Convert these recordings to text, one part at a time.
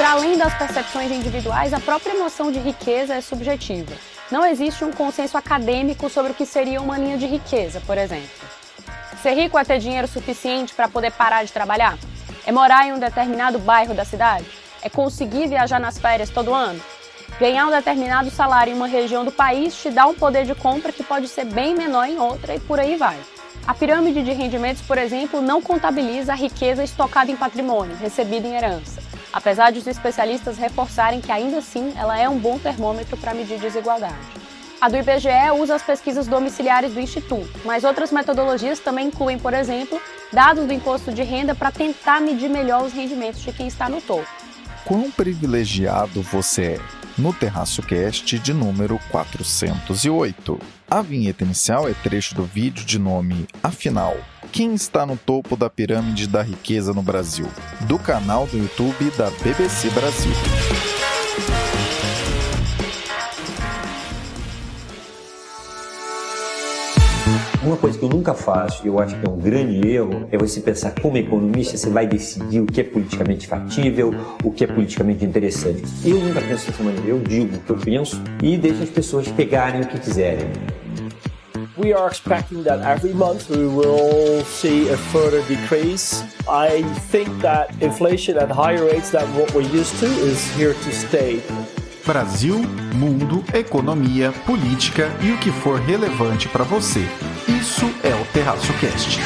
para além das percepções individuais, a própria noção de riqueza é subjetiva. Não existe um consenso acadêmico sobre o que seria uma linha de riqueza, por exemplo. Ser rico é ter dinheiro suficiente para poder parar de trabalhar? É morar em um determinado bairro da cidade? É conseguir viajar nas férias todo ano? Ganhar um determinado salário em uma região do país te dá um poder de compra que pode ser bem menor em outra e por aí vai. A pirâmide de rendimentos, por exemplo, não contabiliza a riqueza estocada em patrimônio, recebida em herança, apesar de os especialistas reforçarem que ainda assim ela é um bom termômetro para medir desigualdade. A do IBGE usa as pesquisas domiciliares do Instituto, mas outras metodologias também incluem, por exemplo, dados do imposto de renda para tentar medir melhor os rendimentos de quem está no topo. Quão privilegiado você é? No Terraço Cast de número 408. A vinheta inicial é trecho do vídeo de nome Afinal, quem está no topo da pirâmide da riqueza no Brasil? Do canal do YouTube da BBC Brasil. Uma coisa que eu nunca faço, e eu acho que é um grande erro, é você pensar como economista, você vai decidir o que é politicamente factível, o que é politicamente interessante. Eu nunca penso dessa maneira, eu digo o que eu penso e deixo as pessoas pegarem o que quiserem. We are expecting that every month we will see a further decrease. I think that inflation at higher rates than what we're used to is here to stay. Brasil, mundo, economia, política e o que for relevante para você. Isso é o Terraço Cast.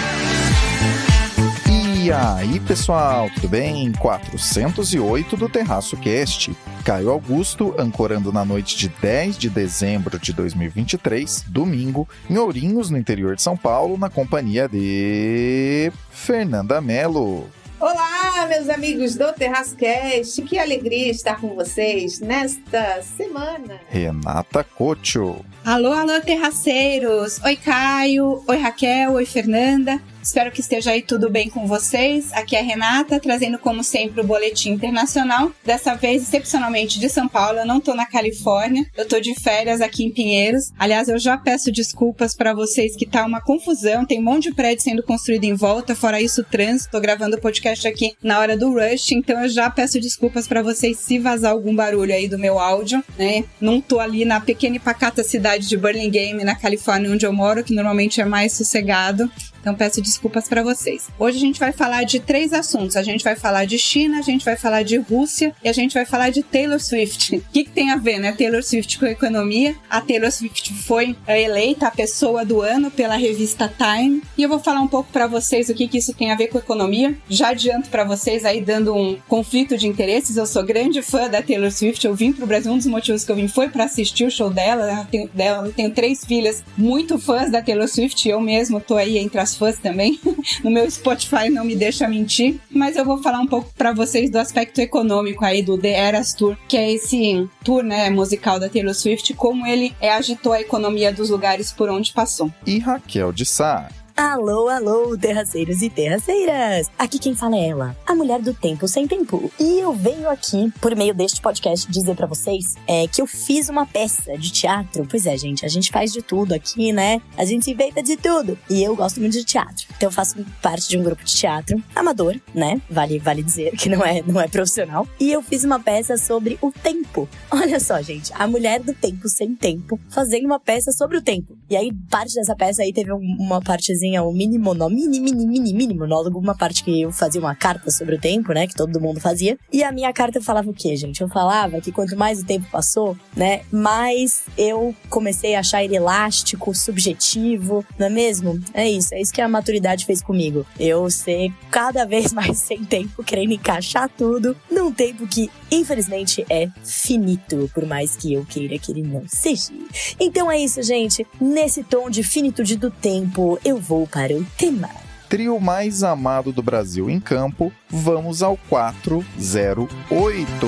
E aí, pessoal, tudo bem? 408 do Terraço Cast. Caio Augusto, ancorando na noite de 10 de dezembro de 2023, domingo, em Ourinhos, no interior de São Paulo, na companhia de Fernanda Mello. Olá, meus amigos do Terraço Cast, que alegria estar com vocês nesta semana. Renata Cocho. Alô, terraceiros! Oi, Caio! Oi, Raquel! Oi, Fernanda! Espero que esteja aí tudo bem com vocês. Aqui é a Renata, trazendo como sempre o Boletim Internacional. Dessa vez, excepcionalmente de São Paulo, eu não tô na Califórnia, eu tô de férias aqui em Pinheiros. Aliás, eu já peço desculpas para vocês que tá uma confusão, tem um monte de prédio sendo construído em volta, fora isso o trânsito. Tô gravando o podcast aqui na hora do rush, então eu já peço desculpas para vocês se vazar algum barulho aí do meu áudio, né? Não tô ali na pequena e pacata cidade de Burlingame, na Califórnia, onde eu moro, que normalmente é mais sossegado. Então peço desculpas para vocês. Hoje a gente vai falar de 3 assuntos. A gente vai falar de China, a gente vai falar de Rússia e a gente vai falar de Taylor Swift. O que tem a ver, né? Taylor Swift com a economia. A Taylor Swift foi eleita a pessoa do ano pela revista Time. E eu vou falar um pouco para vocês o que isso tem a ver com a economia. Já adianto para vocês aí, dando um conflito de interesses. Eu sou grande fã da Taylor Swift. Eu vim pro Brasil, um dos motivos que eu vim foi para assistir o show dela. Eu tenho 3 filhas muito fãs da Taylor Swift. Eu mesmo tô aí entre as fãs também. No meu Spotify não me deixa mentir. Mas eu vou falar um pouco pra vocês do aspecto econômico aí do The Eras Tour, que é esse tour, né, musical da Taylor Swift, como ele agitou a economia dos lugares por onde passou. E Raquel de Sá. Alô, terraceiros e terraceiras! Aqui quem fala é ela, a mulher do tempo sem tempo. E eu venho aqui, por meio deste podcast, dizer pra vocês que eu fiz uma peça de teatro. Pois é, gente, a gente faz de tudo aqui, né? A gente se inventa de tudo. E eu gosto muito de teatro. Então eu faço parte de um grupo de teatro amador, né? Vale dizer que não é profissional. E eu fiz uma peça sobre o tempo. Olha só, gente, a mulher do tempo sem tempo, fazendo uma peça sobre o tempo. E aí, parte dessa peça aí teve uma partezinha, um mini monólogo, uma parte que eu fazia uma carta sobre o tempo, né, que todo mundo fazia. E a minha carta eu falava o quê, gente? Eu falava que quanto mais o tempo passou, né, mais eu comecei a achar ele elástico, subjetivo, não é mesmo? É isso que a maturidade fez comigo. Eu ser cada vez mais sem tempo, querendo encaixar tudo num tempo que, infelizmente, é finito, por mais que eu queira que ele não seja. Então é isso, gente. Nesse tom de finitude do tempo, eu vou para o tema. Trio mais amado do Brasil em campo, vamos ao 408.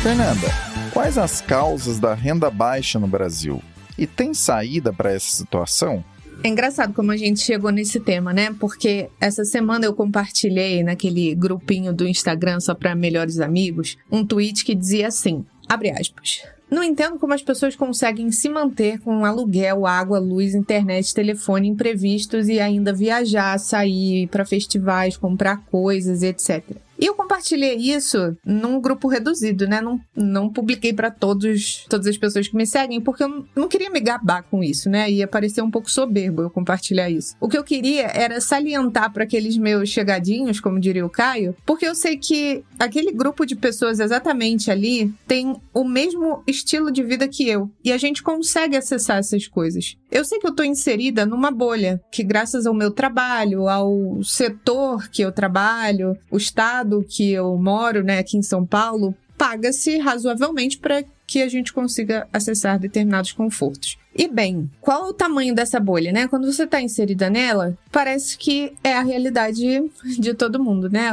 Fernanda, quais as causas da renda baixa no Brasil? E tem saída para essa situação? É engraçado como a gente chegou nesse tema, né? Porque essa semana eu compartilhei naquele grupinho do Instagram só para melhores amigos um tweet que dizia assim, abre aspas, Não entendo como as pessoas conseguem se manter com aluguel, água, luz, internet, telefone imprevistos e ainda viajar, sair para festivais, comprar coisas, etc. E eu compartilhei isso num grupo reduzido, né? Não publiquei para todas as pessoas que me seguem, porque eu não queria me gabar com isso, né? Ia parecer um pouco soberbo eu compartilhar isso. O que eu queria era salientar para aqueles meus chegadinhos, como diria o Caio, porque eu sei que aquele grupo de pessoas exatamente ali tem o mesmo estilo de vida que eu. E a gente consegue acessar essas coisas. Eu sei que eu tô inserida numa bolha, que graças ao meu trabalho, ao setor que eu trabalho, o estado que eu moro, né, aqui em São Paulo, paga-se razoavelmente para que a gente consiga acessar determinados confortos. E bem, qual é o tamanho dessa bolha, né? Quando você está inserida nela, parece que é a realidade de todo mundo, né?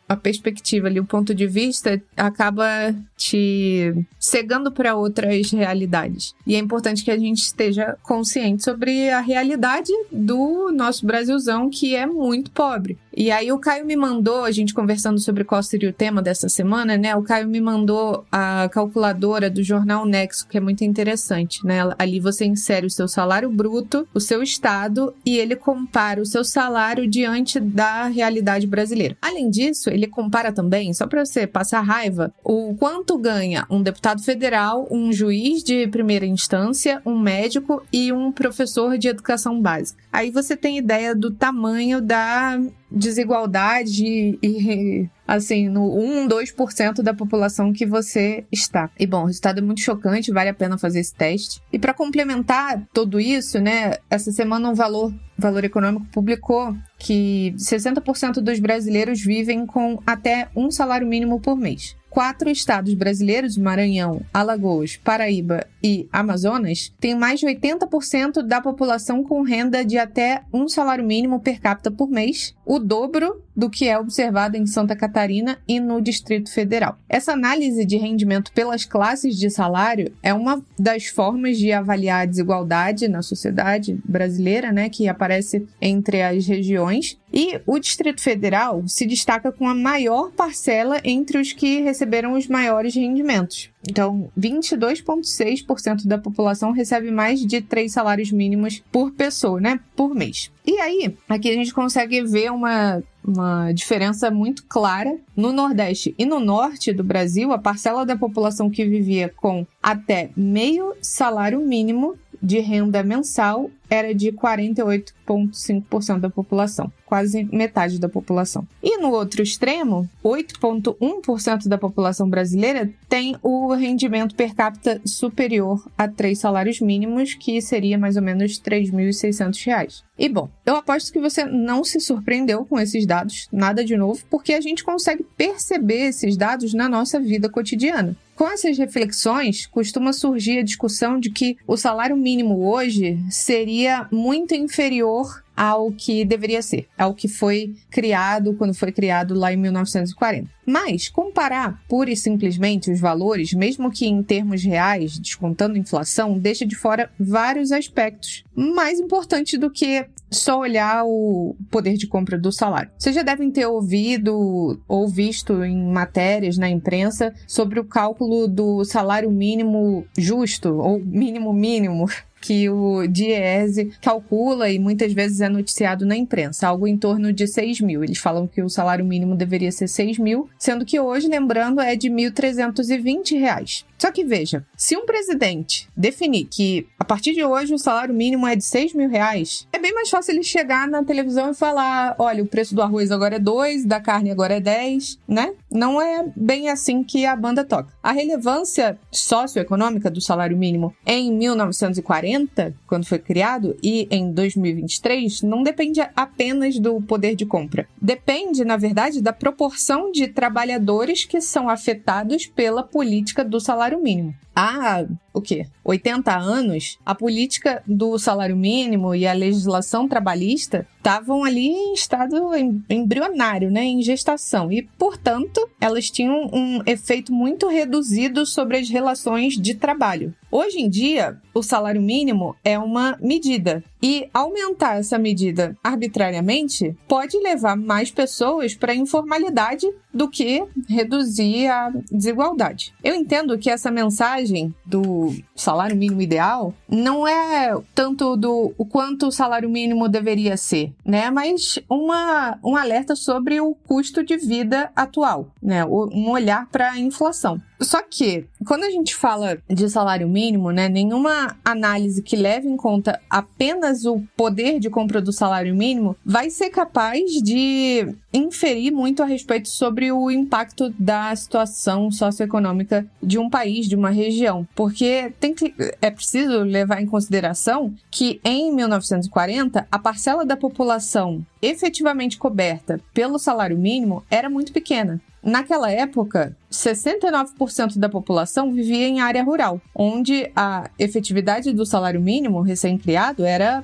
A perspectiva ali, o ponto de vista acaba te cegando para outras realidades. E é importante que a gente esteja consciente sobre a realidade do nosso Brasilzão, que é muito pobre. E aí o Caio me mandou, a gente conversando sobre qual seria o tema dessa semana, né? O Caio me mandou a calculadora do jornal Nexo, que é muito interessante, né? Ali você insere o seu salário bruto, o seu estado, e ele compara o seu salário diante da realidade brasileira. Além disso, ele compara também, só para você passar raiva, o quanto ganha um deputado federal, um juiz de primeira instância, um médico e um professor de educação básica. Aí você tem ideia do tamanho da desigualdade e assim, no 2% da população que você está. E bom, o resultado é muito chocante, vale a pena fazer esse teste. E para complementar tudo isso, né, essa semana o Valor Econômico publicou que 60% dos brasileiros vivem com até um salário mínimo por mês. 4 estados brasileiros, Maranhão, Alagoas, Paraíba e Amazonas, têm mais de 80% da população com renda de até um salário mínimo per capita por mês, o dobro do que é observado em Santa Catarina e no Distrito Federal. Essa análise de rendimento pelas classes de salário é uma das formas de avaliar a desigualdade na sociedade brasileira, né, que aparece entre as regiões. E o Distrito Federal se destaca com a maior parcela entre os que receberam os maiores rendimentos. Então, 22,6% da população recebe mais de 3 salários mínimos por pessoa, né, por mês. E aí, aqui a gente consegue ver uma diferença muito clara. No Nordeste e no Norte do Brasil, a parcela da população que vivia com até meio salário mínimo de renda mensal era de 48,5% da população, quase metade da população. E no outro extremo, 8,1% da população brasileira tem o rendimento per capita superior a 3 salários mínimos, que seria mais ou menos R$ 3.600. E bom, eu aposto que você não se surpreendeu com esses dados, nada de novo, porque a gente consegue perceber esses dados na nossa vida cotidiana. Com essas reflexões, costuma surgir a discussão de que o salário mínimo hoje seria muito inferior ao que deveria ser, ao que foi criado quando foi criado lá em 1940. Mas comparar pura e simplesmente os valores, mesmo que em termos reais, descontando inflação, deixa de fora vários aspectos mais importantes do que só olhar o poder de compra do salário. Vocês já devem ter ouvido ou visto em matérias na imprensa sobre o cálculo do salário mínimo justo ou mínimo que o DIEESE calcula e muitas vezes é noticiado na imprensa, algo em torno de 6 mil. Eles falam que o salário mínimo deveria ser 6 mil, sendo que hoje, lembrando, é de R$ 1.320. Só que veja, se um presidente definir que a partir de hoje o salário mínimo é de 6 mil reais, é bem mais fácil ele chegar na televisão e falar, olha, o preço do arroz agora é 2, da carne agora é 10, né? Não é bem assim que a banda toca. A relevância socioeconômica do salário mínimo em 1940, quando foi criado, e em 2023, não depende apenas do poder de compra. Depende, na verdade, da proporção de trabalhadores que são afetados pela política do salário mínimo. Há 80 anos, a política do salário mínimo e a legislação trabalhista estavam ali em estado embrionário, né, em gestação, e, portanto, elas tinham um efeito muito reduzido sobre as relações de trabalho. Hoje em dia, o salário mínimo é uma medida, e aumentar essa medida arbitrariamente pode levar mais pessoas para a informalidade do que reduzir a desigualdade. Eu entendo que essa mensagem do salário mínimo ideal não é tanto do o quanto o salário mínimo deveria ser, né? Mas um alerta sobre o custo de vida atual, né? Um olhar para a inflação. Só que, quando a gente fala de salário mínimo, né, nenhuma análise que leve em conta apenas o poder de compra do salário mínimo vai ser capaz de inferir muito a respeito sobre o impacto da situação socioeconômica de um país, de uma região. Porque é preciso levar em consideração que, em 1940, a parcela da população efetivamente coberta pelo salário mínimo era muito pequena. Naquela época, 69% da população vivia em área rural, onde a efetividade do salário mínimo recém-criado era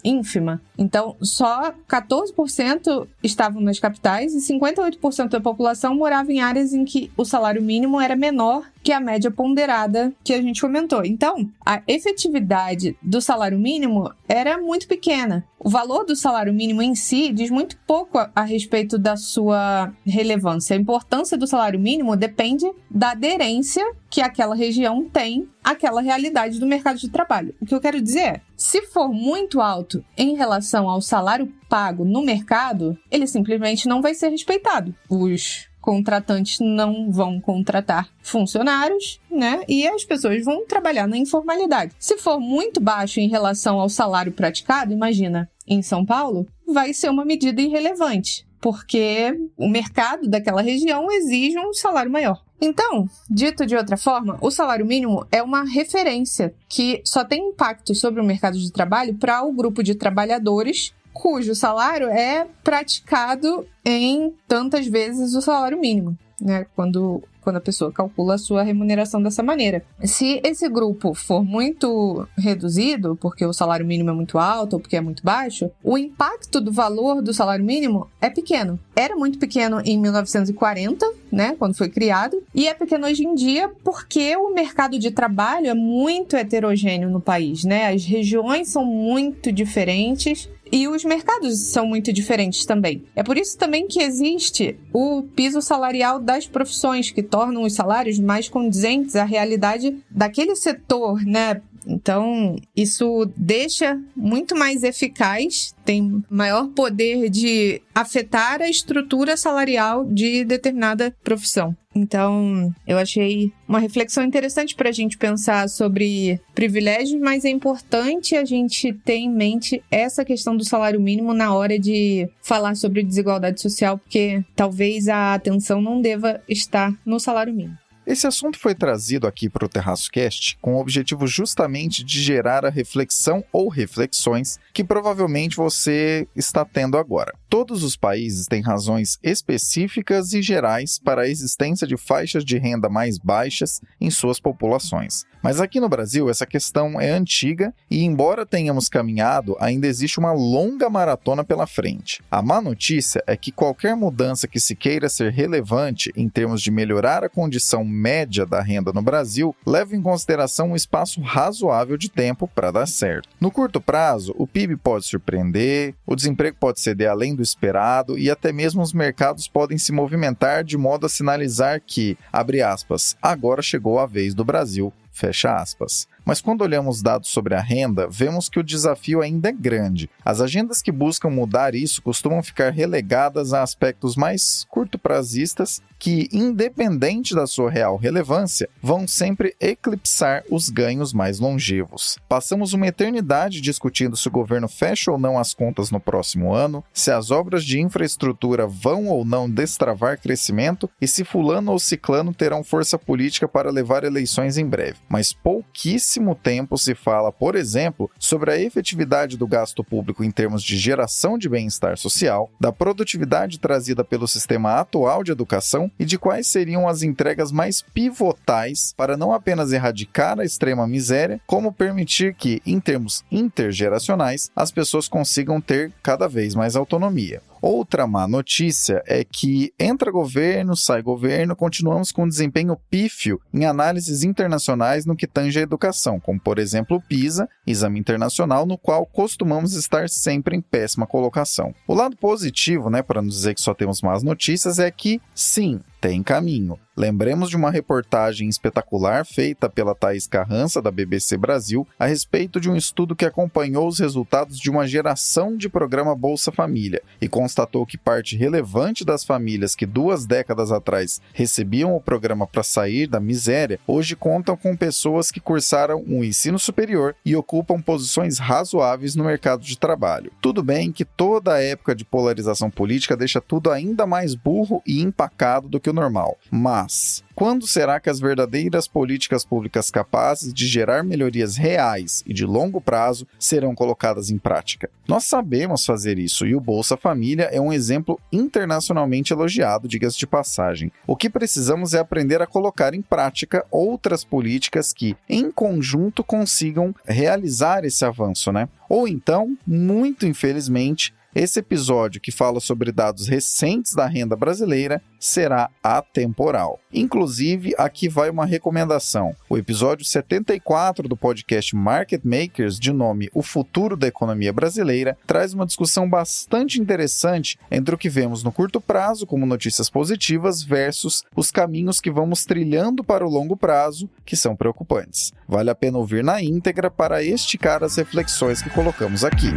ínfima. Então, só 14% estavam nas capitais e 58% da população morava em áreas em que o salário mínimo era menor que a média ponderada que a gente comentou. Então, a efetividade do salário mínimo era muito pequena. O valor do salário mínimo em si diz muito pouco a respeito da sua relevância. A importância do salário mínimo depende da aderência que aquela região tem àquela realidade do mercado de trabalho. O que eu quero dizer é, se for muito alto em relação ao salário pago no mercado, ele simplesmente não vai ser respeitado. Os contratantes não vão contratar funcionários, né? E as pessoas vão trabalhar na informalidade. Se for muito baixo em relação ao salário praticado, imagina, em São Paulo, vai ser uma medida irrelevante, porque o mercado daquela região exige um salário maior. Então, dito de outra forma, o salário mínimo é uma referência que só tem impacto sobre o mercado de trabalho para o grupo de trabalhadores cujo salário é praticado em tantas vezes o salário mínimo, né? Quando a pessoa calcula a sua remuneração dessa maneira. Se esse grupo for muito reduzido, porque o salário mínimo é muito alto ou porque é muito baixo, o impacto do valor do salário mínimo é pequeno. Era muito pequeno em 1940, né, quando foi criado, e é pequeno hoje em dia porque o mercado de trabalho é muito heterogêneo no país, né? As regiões são muito diferentes e os mercados são muito diferentes também. É por isso também que existe o piso salarial das profissões, que tornam os salários mais condizentes à realidade daquele setor, né? Então, isso deixa muito mais eficaz, tem maior poder de afetar a estrutura salarial de determinada profissão. Então, eu achei uma reflexão interessante para a gente pensar sobre privilégios, mas é importante a gente ter em mente essa questão do salário mínimo na hora de falar sobre desigualdade social, porque talvez a atenção não deva estar no salário mínimo. Esse assunto foi trazido aqui para o TerraçoCast com o objetivo justamente de gerar a reflexão ou reflexões que provavelmente você está tendo agora. Todos os países têm razões específicas e gerais para a existência de faixas de renda mais baixas em suas populações. Mas aqui no Brasil, essa questão é antiga e, embora tenhamos caminhado, ainda existe uma longa maratona pela frente. A má notícia é que qualquer mudança que se queira ser relevante em termos de melhorar a condição média da renda no Brasil leva em consideração um espaço razoável de tempo para dar certo. No curto prazo, o PIB pode surpreender, o desemprego pode ceder além do esperado e até mesmo os mercados podem se movimentar de modo a sinalizar que, abre aspas, agora chegou a vez do Brasil, fecha aspas. Mas quando olhamos dados sobre a renda, vemos que o desafio ainda é grande. As agendas que buscam mudar isso costumam ficar relegadas a aspectos mais curto-prazistas que, independente da sua real relevância, vão sempre eclipsar os ganhos mais longevos. Passamos uma eternidade discutindo se o governo fecha ou não as contas no próximo ano, se as obras de infraestrutura vão ou não destravar crescimento e se fulano ou ciclano terão força política para levar eleições em breve. mas pouquíssimo tempo se fala, por exemplo, sobre a efetividade do gasto público em termos de geração de bem-estar social, da produtividade trazida pelo sistema atual de educação e de quais seriam as entregas mais pivotais para não apenas erradicar a extrema miséria, como permitir que, em termos intergeracionais, as pessoas consigam ter cada vez mais autonomia. Outra má notícia é que entra governo, sai governo, continuamos com desempenho pífio em análises internacionais no que tange à educação, como por exemplo o PISA, exame internacional no qual costumamos estar sempre em péssima colocação. O lado positivo, para não dizer que só temos más notícias, é que sim, tem caminho. Lembremos de uma reportagem espetacular feita pela Thaís Carrança, da BBC Brasil, a respeito de um estudo que acompanhou os resultados de uma geração de programa Bolsa Família e constatou que parte relevante das famílias que 2 décadas atrás recebiam o programa para sair da miséria, hoje contam com pessoas que cursaram um ensino superior e ocupam posições razoáveis no mercado de trabalho. Tudo bem que toda a época de polarização política deixa tudo ainda mais burro e empacado do que o normal, mas quando será que as verdadeiras políticas públicas capazes de gerar melhorias reais e de longo prazo serão colocadas em prática? Nós sabemos fazer isso e o Bolsa Família é um exemplo internacionalmente elogiado, diga-se de passagem. O que precisamos é aprender a colocar em prática outras políticas que, em conjunto, consigam realizar esse avanço, Ou então, muito infelizmente, esse episódio que fala sobre dados recentes da renda brasileira será atemporal. Inclusive, aqui vai uma recomendação. O episódio 74 do podcast Market Makers, de nome O Futuro da Economia Brasileira, traz uma discussão bastante interessante entre o que vemos no curto prazo como notícias positivas versus os caminhos que vamos trilhando para o longo prazo, que são preocupantes. Vale a pena ouvir na íntegra para esticar as reflexões que colocamos aqui.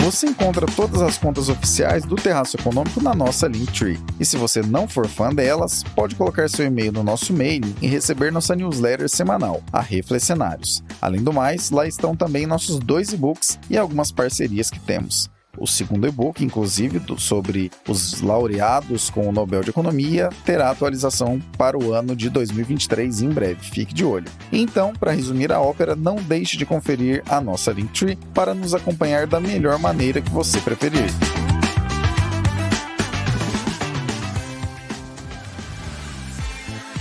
Você encontra todas as contas oficiais do Terraço Econômico na nossa Linktree. E se você não for fã delas, pode colocar seu e-mail no nosso mailing e receber nossa newsletter semanal, a Reflexionários. Além do mais, lá estão também nossos 2 e-books e algumas parcerias que temos. O segundo e-book, inclusive, sobre os laureados com o Nobel de Economia, terá atualização para o ano de 2023 em breve, fique de olho. Então, para resumir a ópera, não deixe de conferir a nossa Linktree para nos acompanhar da melhor maneira que você preferir.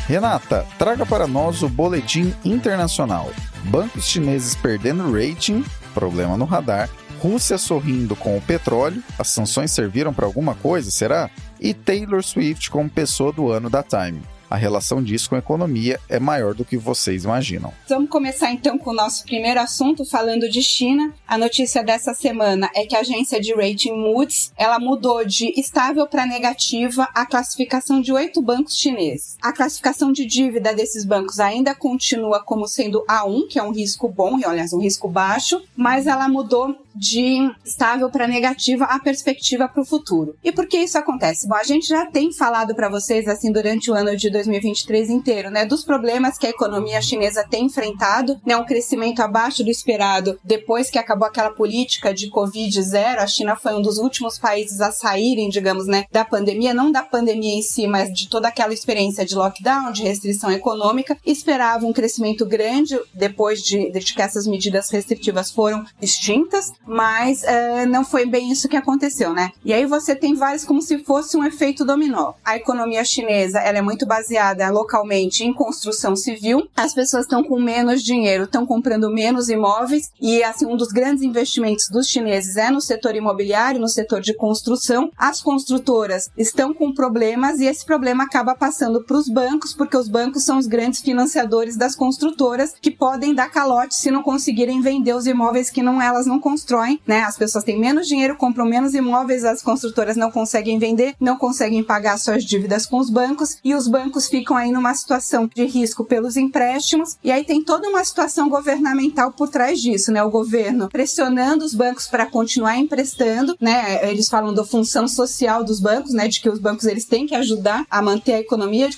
Renata, traga para nós o boletim internacional. Bancos chineses perdendo rating, problema no radar. Rússia sorrindo com o petróleo, as sanções serviram para alguma coisa, será? E Taylor Swift como pessoa do ano da Time. A relação disso com a economia é maior do que vocês imaginam. Vamos começar então com o nosso primeiro assunto, falando de China. A notícia dessa semana é que a agência de rating Moody's, ela mudou de estável para negativa a classificação de 8 bancos chineses. A classificação de dívida desses bancos ainda continua como sendo A1, que é um risco bom, aliás, um risco baixo, mas ela mudou de estável para negativa a perspectiva para o futuro. E por que isso acontece? Bom, a gente já tem falado para vocês assim durante o ano de 2023 inteiro, dos problemas que a economia chinesa tem enfrentado, um crescimento abaixo do esperado depois que acabou aquela política de Covid-0. A China foi um dos últimos países a saírem, digamos, da pandemia, não da pandemia em si, mas de toda aquela experiência de lockdown, de restrição econômica. Esperava um crescimento grande depois de que essas medidas restritivas foram extintas, mas não foi bem isso que aconteceu, E aí você tem vários, como se fosse um efeito dominó. A economia chinesa, ela é muito baseada localmente em construção civil. As pessoas estão com menos dinheiro, estão comprando menos imóveis e, assim, um dos grandes investimentos dos chineses é no setor imobiliário, no setor de construção. As construtoras estão com problemas e esse problema acaba passando para os bancos, porque os bancos são os grandes financiadores das construtoras que podem dar calote se não conseguirem vender os imóveis que elas não constroem. constroem, né? As pessoas têm menos dinheiro, compram menos imóveis, as construtoras não conseguem vender, não conseguem pagar suas dívidas com os bancos e os bancos ficam aí numa situação de risco pelos empréstimos e aí tem toda uma situação governamental por trás disso, né? O governo pressionando os bancos para continuar emprestando, né? Eles falam da função social dos bancos, né? De que os bancos eles têm que ajudar a manter a economia,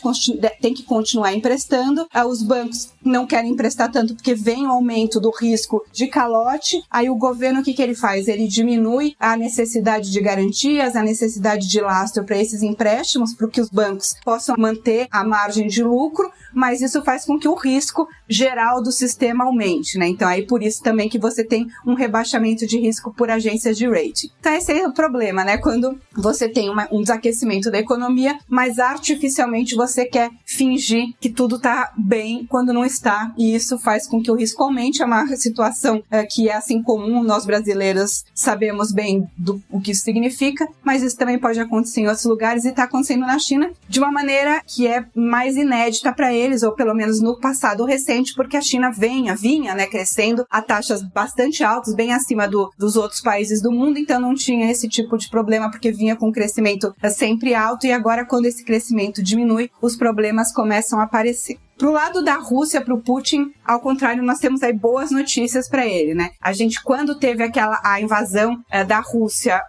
tem que continuar emprestando. Os bancos não querem emprestar tanto porque vem o aumento do risco de calote. Aí o governo, o que ele faz? Ele diminui a necessidade de garantias, a necessidade de lastro para esses empréstimos, para que os bancos possam manter a margem de lucro, mas isso faz com que o risco geral do sistema aumente, né? Então, aí por isso também que você tem um rebaixamento de risco por agências de rating. Então, esse é o problema, né? Quando você tem um desaquecimento da economia, mas artificialmente você quer fingir que tudo está bem quando não está, e isso faz com que o risco aumente. É uma situação que é assim comum, nós brasileiros sabemos bem o que isso significa, mas isso também pode acontecer em outros lugares e está acontecendo na China de uma maneira que é mais inédita para eles, ou pelo menos no passado recente, porque a China vinha, né, crescendo a taxas bastante altas, bem acima dos outros países do mundo, então não tinha esse tipo de problema, porque vinha com um crescimento sempre alto, e agora quando esse crescimento diminui, os problemas começam a aparecer. Pro lado da Rússia, pro Putin, ao contrário, nós temos aí boas notícias para ele, né? A gente, quando teve a invasão da Rússia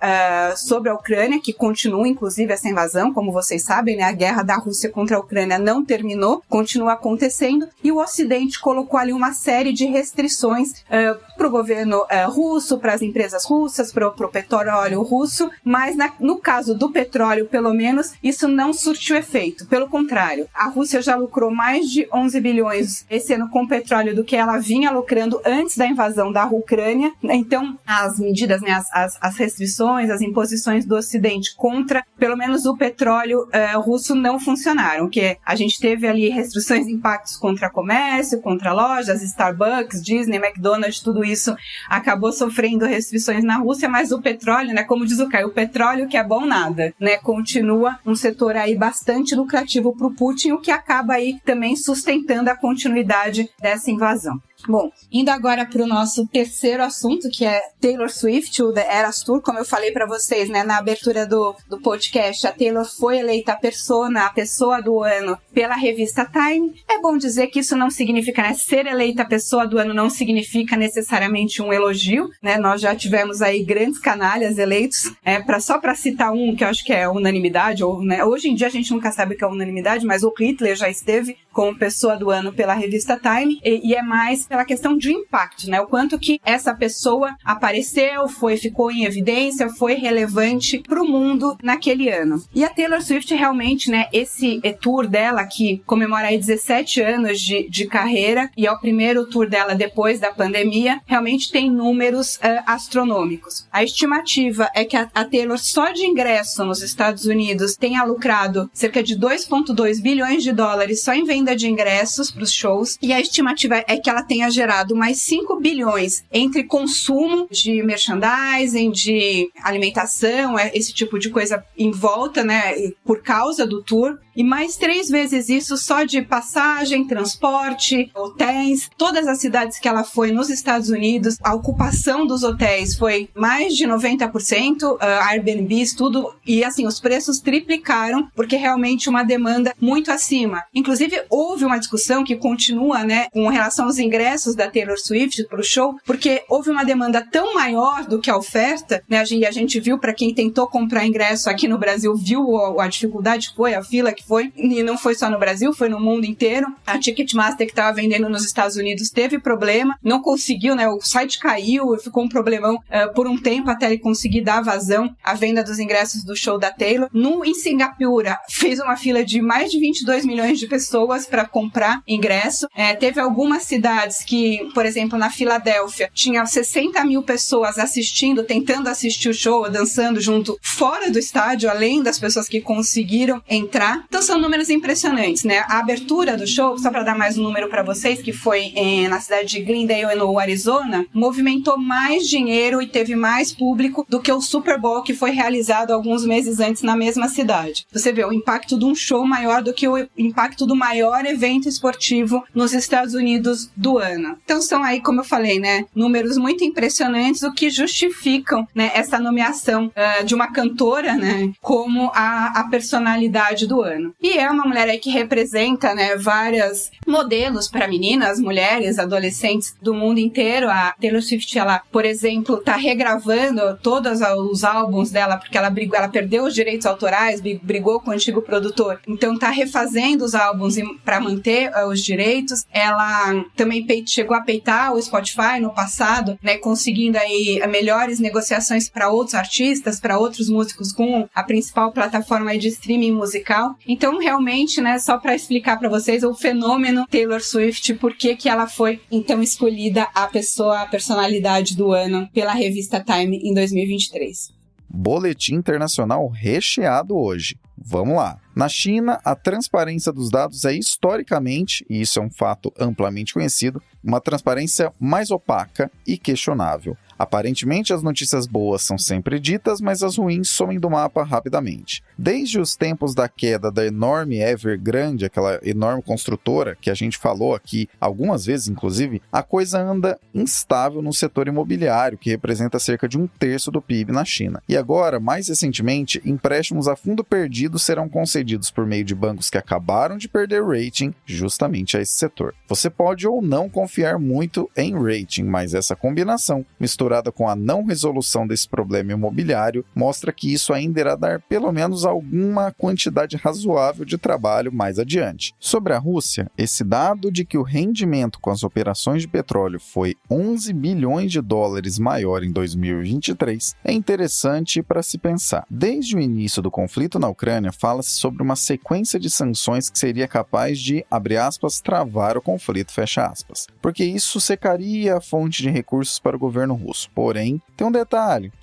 sobre a Ucrânia, que continua, inclusive, essa invasão, como vocês sabem, né? A guerra da Rússia contra a Ucrânia não terminou, continua acontecendo, e o Ocidente colocou ali uma série de restrições pro governo russo, para as empresas russas, pro petróleo russo, mas no caso do petróleo, pelo menos, isso não surtiu efeito. Pelo contrário, a Rússia já lucrou mais de 11 bilhões esse ano com petróleo do que ela vinha lucrando antes da invasão da Ucrânia. Então, as medidas, né, as restrições, as imposições do Ocidente contra, pelo menos, o petróleo russo não funcionaram, que a gente teve ali restrições e impactos contra comércio, contra lojas, Starbucks, Disney, McDonald's, tudo isso acabou sofrendo restrições na Rússia, mas o petróleo, né, como diz o Caio, o petróleo que é bom nada, né, continua um setor aí bastante lucrativo para o Putin, o que acaba aí também sustentando a continuidade dessa invasão. Bom, indo agora para o nosso terceiro assunto, que é Taylor Swift, o The Eras Tour. Como eu falei para vocês, né, na abertura do podcast, a Taylor foi eleita a pessoa do ano pela revista Time. É bom dizer que isso não significa, né, ser eleita a pessoa do ano não significa necessariamente um elogio, né? Nós já tivemos aí grandes canalhas eleitos, só para citar um que eu acho que é unanimidade, ou, né, hoje em dia a gente nunca sabe o que é unanimidade, mas o Hitler já esteve como pessoa do ano pela revista Time, e é mais pela questão de impacto, né? O quanto que essa pessoa apareceu, ficou em evidência, foi relevante para o mundo naquele ano. E a Taylor Swift realmente, né, esse tour dela, que comemora aí 17 anos de carreira, e é o primeiro tour dela depois da pandemia, realmente tem números astronômicos. A estimativa é que a Taylor, só de ingresso nos Estados Unidos, tenha lucrado cerca de 2,2 bilhões de dólares só em venda de ingressos para os shows, e a estimativa é que ela tenha gerado mais 5 bilhões entre consumo de merchandising, de alimentação, esse tipo de coisa em volta, né, por causa do tour, e mais 3 vezes isso só de passagem, transporte, hotéis. Todas as cidades que ela foi nos Estados Unidos, a ocupação dos hotéis foi mais de 90%, Airbnbs, tudo, e assim, os preços triplicaram, porque realmente uma demanda muito acima. Inclusive, houve uma discussão que continua, né, com relação aos ingressos da Taylor Swift para o show, porque houve uma demanda tão maior do que a oferta, né, e a gente viu, para quem tentou comprar ingresso aqui no Brasil, viu a dificuldade que foi, a fila que foi, e não foi só no Brasil, foi no mundo inteiro. A Ticketmaster, que estava vendendo nos Estados Unidos, teve problema, não conseguiu, né, o site caiu, ficou um problemão por um tempo até ele conseguir dar vazão à venda dos ingressos do show da Taylor. Em Singapura, fez uma fila de mais de 22 milhões de pessoas para comprar ingresso. Teve algumas cidades que, por exemplo, na Filadélfia, tinha 60 mil pessoas assistindo, tentando assistir o show, dançando junto fora do estádio, além das pessoas que conseguiram entrar. Então são números impressionantes, né? A abertura do show, só para dar mais um número para vocês, que foi na cidade de Glendale, no Arizona, movimentou mais dinheiro e teve mais público do que o Super Bowl, que foi realizado alguns meses antes na mesma cidade. Você vê o impacto de um show maior do que o impacto do maior evento esportivo nos Estados Unidos do ano. ano. Então são aí, como eu falei, né, números muito impressionantes, o que justificam, né, essa nomeação de uma cantora, né, como a personalidade do ano. E é uma mulher aí que representa, né, várias modelos para meninas, mulheres, adolescentes do mundo inteiro. A Taylor Swift, ela, por exemplo, tá regravando todos os álbuns dela, porque ela perdeu os direitos autorais, brigou com o antigo produtor, então tá refazendo os álbuns para manter os direitos. Ela também chegou a peitar o Spotify no passado, né, conseguindo aí melhores negociações para outros artistas, para outros músicos com a principal plataforma de streaming musical. Então, realmente, né, só para explicar para vocês o fenômeno Taylor Swift, por que ela foi, então, escolhida a personalidade do ano pela revista Time em 2023. Boletim internacional recheado hoje. Vamos lá. Na China, a transparência dos dados é historicamente, e isso é um fato amplamente conhecido, uma transparência mais opaca e questionável. Aparentemente, as notícias boas são sempre ditas, mas as ruins somem do mapa rapidamente. Desde os tempos da queda da enorme Evergrande, aquela enorme construtora que a gente falou aqui algumas vezes, inclusive, a coisa anda instável no setor imobiliário, que representa cerca de 1/3 do PIB na China. E agora, mais recentemente, empréstimos a fundo perdido serão concedidos por meio de bancos que acabaram de perder rating justamente a esse setor. Você pode ou não confiar muito em rating, mas essa combinação, misturada com a não resolução desse problema imobiliário, mostra que isso ainda irá dar pelo menos alguma quantidade razoável de trabalho mais adiante. Sobre a Rússia, esse dado de que o rendimento com as operações de petróleo foi 11 bilhões de dólares maior em 2023 é interessante para se pensar. Desde o início do conflito na Ucrânia, fala-se sobre uma sequência de sanções que seria capaz de, abre aspas, travar o conflito, fecha aspas, porque isso secaria a fonte de recursos para o governo russo. Porém, tem um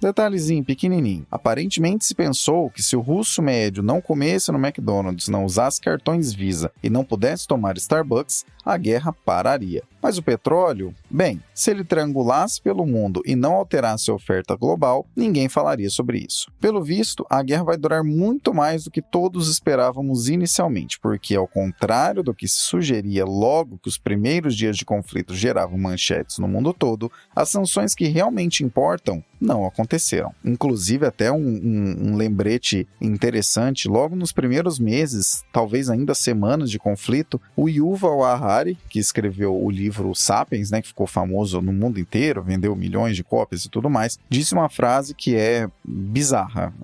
detalhezinho pequenininho. Aparentemente se pensou que se o russo médio não comesse no McDonald's, não usasse cartões Visa e não pudesse tomar Starbucks, a guerra pararia. Mas o petróleo, bem, se ele triangulasse pelo mundo e não alterasse a oferta global, ninguém falaria sobre isso. Pelo visto, a guerra vai durar muito mais do que todos esperávamos inicialmente, porque ao contrário do que se sugeria logo que os primeiros dias de conflito geravam manchetes no mundo todo, as sanções que realmente importam não aconteceram. Inclusive, até um lembrete interessante, logo nos primeiros meses, talvez ainda semanas de conflito, o Yuval Harari, que escreveu o livro Sapiens, né, que ficou famoso no mundo inteiro, vendeu milhões de cópias e tudo mais, disse uma frase que é bizarra,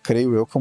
creio eu que é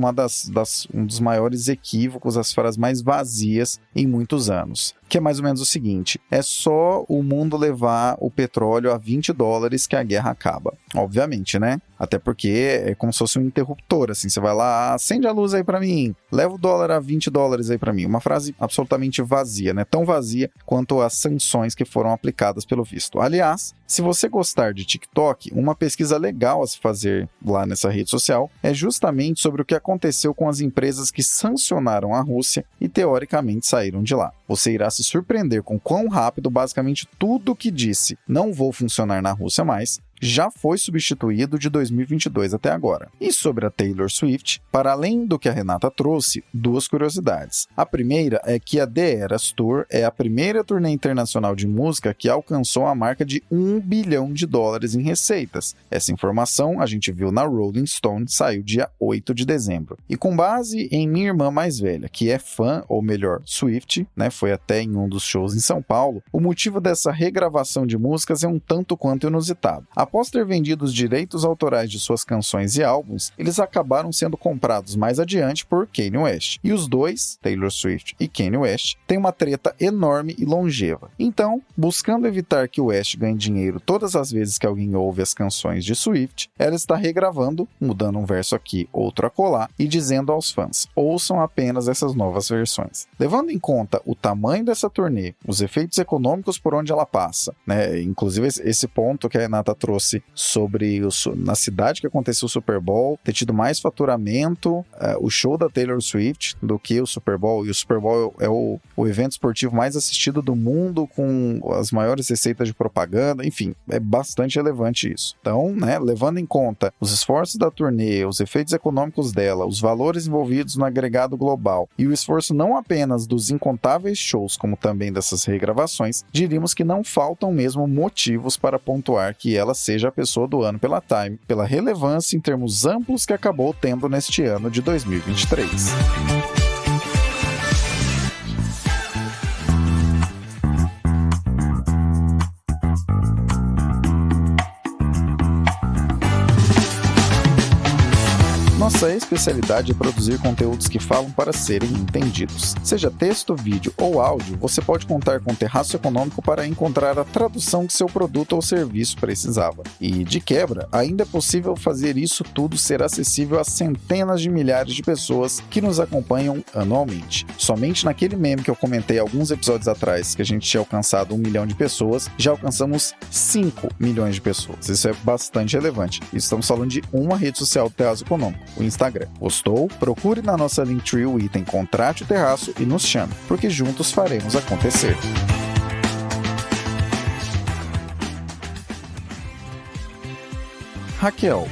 um dos maiores equívocos, as frases mais vazias em muitos anos, que é mais ou menos o seguinte: é só o mundo levar o petróleo a 20 dólares que a guerra acaba. Obviamente, né? Até porque é como se fosse um interruptor, assim, você vai lá, acende a luz aí pra mim, leva o dólar a 20 dólares aí pra mim. Uma frase absolutamente vazia, né? Tão vazia quanto as sanções que foram aplicadas pelo visto. Aliás, se você gostar de TikTok, uma pesquisa legal a se fazer lá nessa rede social é justamente sobre o que aconteceu com as empresas que sancionaram a Rússia e teoricamente saíram de lá. Você irá se surpreender com quão rápido basicamente tudo que disse "não vou funcionar na Rússia mais" já foi substituído de 2022 até agora. E sobre a Taylor Swift, para além do que a Renata trouxe, duas curiosidades. A primeira é que a The Eras Tour é a primeira turnê internacional de música que alcançou a marca de 1 bilhão de dólares em receitas. Essa informação a gente viu na Rolling Stone, saiu dia 8 de dezembro. E com base em minha irmã mais velha, que é fã, ou melhor, Swift, né, foi até em um dos shows em São Paulo, o motivo dessa regravação de músicas é um tanto quanto inusitado. Após ter vendido os direitos autorais de suas canções e álbuns, eles acabaram sendo comprados mais adiante por Kanye West. E os dois, Taylor Swift e Kanye West, têm uma treta enorme e longeva. Então, buscando evitar que West ganhe dinheiro todas as vezes que alguém ouve as canções de Swift, ela está regravando, mudando um verso aqui, outro acolá, e dizendo aos fãs: ouçam apenas essas novas versões. Levando em conta o tamanho dessa turnê, os efeitos econômicos por onde ela passa, né? Inclusive esse ponto que a Renata trouxe trouxe sobre na cidade que aconteceu o Super Bowl, ter tido mais faturamento, o show da Taylor Swift, do que o Super Bowl. E o Super Bowl é o evento esportivo mais assistido do mundo, com as maiores receitas de propaganda, enfim, é bastante relevante isso. Então, né, levando em conta os esforços da turnê, os efeitos econômicos dela, os valores envolvidos no agregado global e o esforço não apenas dos incontáveis shows, como também dessas regravações, diríamos que não faltam mesmo motivos para pontuar que ela seja a pessoa do ano pela Time, pela relevância em termos amplos que acabou tendo neste ano de 2023. Nossa especialidade é produzir conteúdos que falam para serem entendidos. Seja texto, vídeo ou áudio, você pode contar com o Terraço Econômico para encontrar a tradução que seu produto ou serviço precisava. E, de quebra, ainda é possível fazer isso tudo ser acessível a centenas de milhares de pessoas que nos acompanham anualmente. Somente naquele meme que eu comentei alguns episódios atrás, que a gente tinha alcançado 1 milhão de pessoas, já alcançamos 5 milhões de pessoas. Isso é bastante relevante. E estamos falando de uma rede social do Terraço Econômico, o Instagram. Gostou? Procure na nossa Linktree o item Contrate o Terraço e nos chame, porque juntos faremos acontecer. Raquel,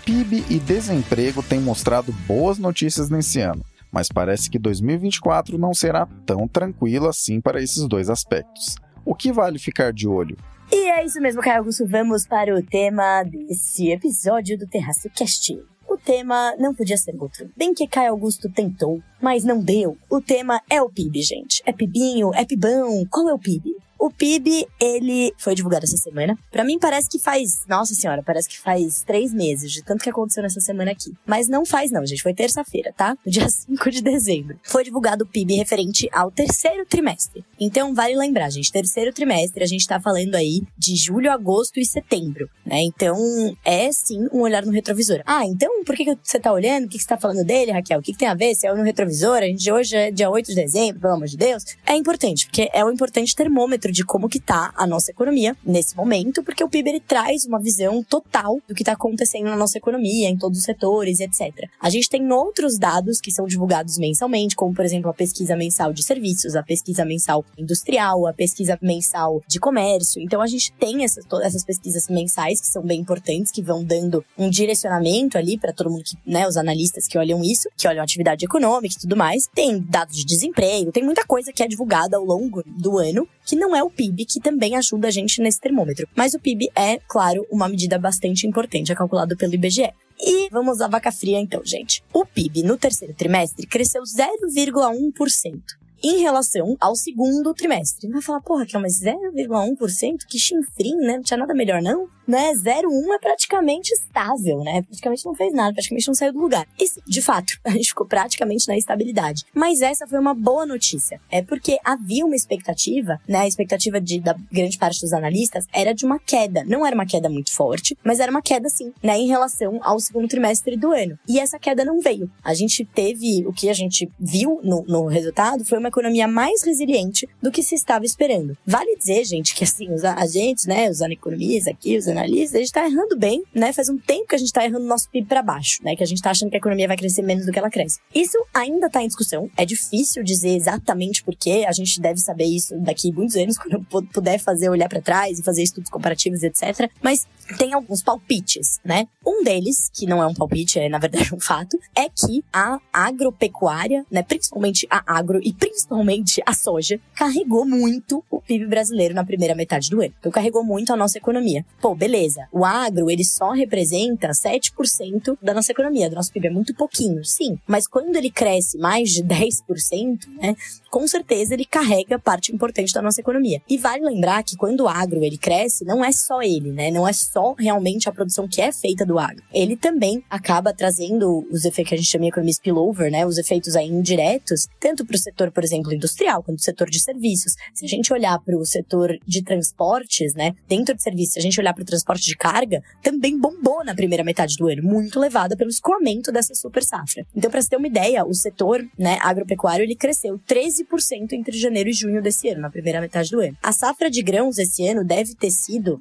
PIB e desemprego têm mostrado boas notícias nesse ano, mas parece que 2024 não será tão tranquilo assim para esses dois aspectos. O que vale ficar de olho? E é isso mesmo, Caio Augusto. Vamos para o tema desse episódio do Terraço Cast. O tema não podia ser outro. Bem que Caio Augusto tentou, mas não deu. O tema é o PIB, gente. É PIBinho? É PIBão? Qual é o PIB? O PIB, ele foi divulgado essa semana. Pra mim parece que faz... Nossa senhora, parece que faz 3 meses de tanto que aconteceu nessa semana aqui. Mas não faz não, gente. Foi terça-feira, tá? No dia 5 de dezembro. Foi divulgado o PIB referente ao terceiro trimestre. Então, vale lembrar, gente. Terceiro trimestre, a gente tá falando aí de julho, agosto e setembro, né? Então, é sim um olhar no retrovisor. Ah, então por que você tá olhando? O que você tá falando dele, Raquel? O que tem a ver? Se é no retrovisor? A gente hoje é dia 8 de dezembro, pelo amor de Deus. É importante, porque é um importante termômetro de como que tá a nossa economia nesse momento, porque o PIB ele traz uma visão total do que tá acontecendo na nossa economia, em todos os setores, etc. A gente tem outros dados que são divulgados mensalmente, como, por exemplo, a pesquisa mensal de serviços, a pesquisa mensal industrial, a pesquisa mensal de comércio. Então, a gente tem essas pesquisas mensais que são bem importantes, que vão dando um direcionamento ali para todo mundo, que, né, os analistas que olham isso, que olham a atividade econômica e tudo mais. Tem dados de desemprego, tem muita coisa que é divulgada ao longo do ano, que não é o PIB, que também ajuda a gente nesse termômetro. Mas o PIB é, claro, uma medida bastante importante, é calculado pelo IBGE. E vamos à vaca fria então, gente. O PIB no terceiro trimestre cresceu 0,1% em relação ao segundo trimestre. Vai falar, porra, que é mais 0,1%? Que chinfrim, né? Não tinha nada melhor, não? Né? 0,1 é praticamente estável, né? Praticamente não fez nada, praticamente não saiu do lugar. E sim, de fato, a gente ficou praticamente na estabilidade. Mas essa foi uma boa notícia. É porque havia uma expectativa, né? A expectativa da grande parte dos analistas era de uma queda. Não era uma queda muito forte, mas era uma queda sim, né? Em relação ao segundo trimestre do ano. E essa queda não veio. A gente teve, o que a gente viu no resultado foi uma economia mais resiliente do que se estava esperando. Vale dizer, gente, que assim, os agentes, né? Os economistas aqui, os analistas, a gente tá errando bem, né? Faz um tempo que a gente tá errando o nosso PIB pra baixo, né? Que a gente tá achando que a economia vai crescer menos do que ela cresce. Isso ainda tá em discussão. É difícil dizer exatamente por quê. A gente deve saber isso daqui a muitos anos, quando eu puder olhar pra trás e fazer estudos comparativos, etc. Mas tem alguns palpites, né? Um deles, que não é um palpite, é na verdade um fato, é que a agropecuária, né? Principalmente a agro e principalmente a soja, carregou muito o PIB brasileiro na primeira metade do ano. Então carregou muito a nossa economia. Pô, beleza. O agro, ele só representa 7% da nossa economia, do nosso PIB. É muito pouquinho, sim. Mas quando ele cresce mais de 10%, né? Com certeza ele carrega parte importante da nossa economia. E vale lembrar que quando o agro, ele cresce, não é só ele, né? Não é só realmente a produção que é feita do agro. Ele também acaba trazendo os efeitos que a gente chama de economia spillover, né? Os efeitos aí indiretos, tanto para o setor, por exemplo, industrial, quanto o setor de serviços. Se a gente olhar para o setor de transportes, né, dentro de serviços, se a gente olhar para o transporte de carga, também bombou na primeira metade do ano, muito levada pelo escoamento dessa super safra. Então, para você ter uma ideia, o setor, né, agropecuário, ele cresceu 13% entre janeiro e junho desse ano, na primeira metade do ano. A safra de grãos esse ano deve ter sido,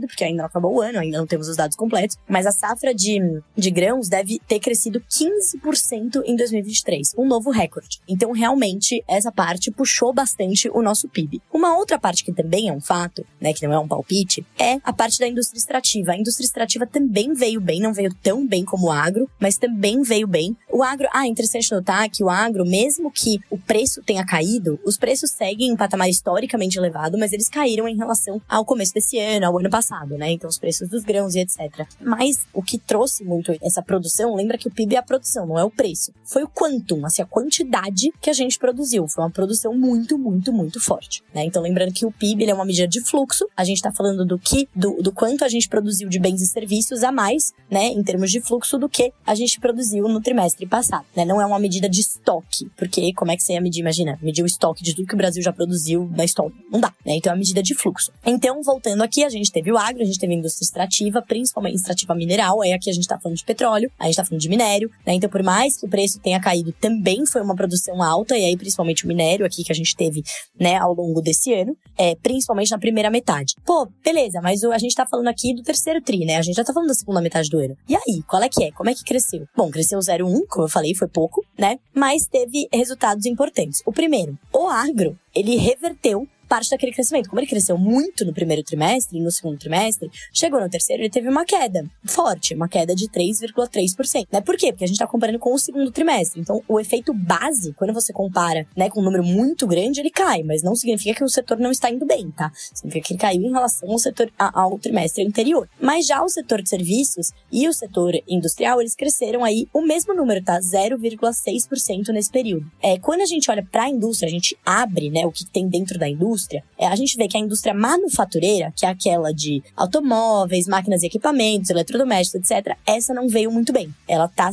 porque ainda não acabou o ano, ainda não temos os dados completos, mas a safra de grãos deve ter crescido 15% em 2023, um novo recorde. Então, realmente, essa parte puxou bastante o nosso PIB. Uma outra parte que também é um fato, né, que não é um palpite, é a parte da indústria extrativa. A indústria extrativa também veio bem, não veio tão bem como o agro, mas também veio bem. O agro, interessante notar que o agro, mesmo que o preço tenha caído, os preços seguem em patamar historicamente elevado, mas eles caíram em relação ao começo desse ano, ao ano passado, né? Então, os preços dos grãos e etc. Mas o que trouxe muito essa produção, lembra que o PIB é a produção, não é o preço. Foi o quantum, assim, a quantidade que a gente produziu. Foi uma produção muito, muito, muito forte, né? Então, lembrando que o PIB, ele é uma medida de fluxo. A gente tá falando do quanto a gente produziu de bens e serviços a mais, né? Em termos de fluxo, do que a gente produziu no trimestre passado, né? Não é uma medida de estoque, porque como é que você ia medir? Imagina, medir o estoque de tudo que o Brasil já produziu na história. Não dá, né? Então é uma medida de fluxo. Então, voltando aqui, a gente teve o agro, a gente teve a indústria extrativa, principalmente extrativa mineral, aí aqui a gente tá falando de petróleo, a gente tá falando de minério, né? Então, por mais que o preço tenha caído, também foi uma produção alta, e aí principalmente o minério aqui que a gente teve, né, ao longo desse ano, principalmente na primeira metade. Pô, beleza, mas a gente tá falando aqui do terceiro tri, né? A gente já tá falando da segunda metade do ano. E aí, qual é que é? Como é que cresceu? Bom, cresceu 0,1, como eu falei, foi pouco, né? Mas teve resultados importantes. O primeiro, o agro, ele reverteu parte daquele crescimento. Como ele cresceu muito no primeiro trimestre, no segundo trimestre, chegou no terceiro, ele teve uma queda forte, uma queda de 3,3%. Né? Por quê? Porque a gente está comparando com o segundo trimestre. Então, o efeito base, quando você compara, né, com um número muito grande, ele cai, mas não significa que o setor não está indo bem, tá? Significa que ele caiu em relação ao setor, ao trimestre anterior. Mas já o setor de serviços e o setor industrial, eles cresceram aí o mesmo número, tá? 0,6% nesse período. Quando a gente olha para a indústria, a gente abre, né, o que tem dentro da indústria, a gente vê que a indústria manufatureira, que é aquela de automóveis, máquinas e equipamentos, eletrodomésticos, etc., essa não veio muito bem. Ela tá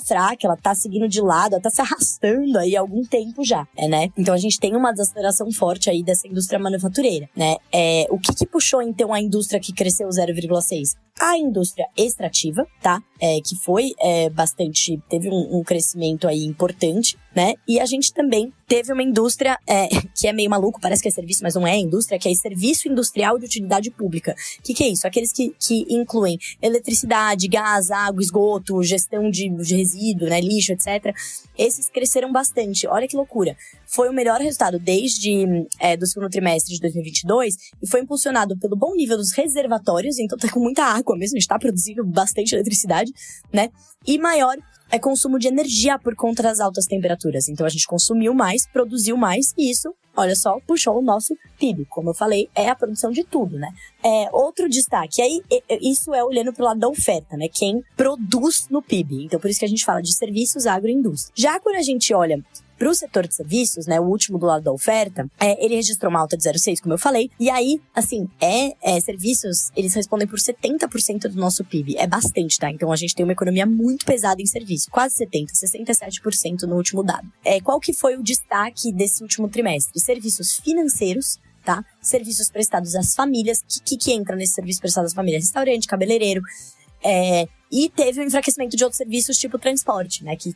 fraca, ela tá seguindo de lado, ela tá se arrastando aí há algum tempo já, né? Então a gente tem uma desaceleração forte aí dessa indústria manufatureira, né? O que puxou então a indústria que cresceu 0,6%? A indústria extrativa, tá? Que foi bastante, teve um crescimento aí importante, né? E a gente também teve uma indústria que é meio maluco, parece que é serviço, mas não é indústria, que é serviço industrial de utilidade pública. O que é isso? Aqueles que incluem eletricidade, gás, água, esgoto, gestão de resíduo, né? Lixo, etc. Esses cresceram bastante. Olha que loucura. Foi o melhor resultado desde do segundo trimestre de 2022 e foi impulsionado pelo bom nível dos reservatórios, então tá com muita água mesmo, a gente tá produzindo bastante eletricidade, né? E maior consumo de energia por conta das altas temperaturas. Então a gente consumiu mais, produziu mais e isso, olha só, puxou o nosso PIB. Como eu falei, é a produção de tudo, né? Outro destaque, aí isso é olhando pro lado da oferta, né? Quem produz no PIB. Então por isso que a gente fala de serviços, agroindústria. Já quando a gente olha para o setor de serviços, né, o último do lado da oferta, ele registrou uma alta de 0,6, como eu falei, e aí, assim, serviços, eles respondem por 70% do nosso PIB, é bastante, tá? Então a gente tem uma economia muito pesada em serviço, quase 67% no último dado. Qual que foi o destaque desse último trimestre? Serviços financeiros, tá? Serviços prestados às famílias, que entra nesse serviço prestado às famílias? Restaurante, cabeleireiro, e teve um enfraquecimento de outros serviços, tipo transporte, né? Que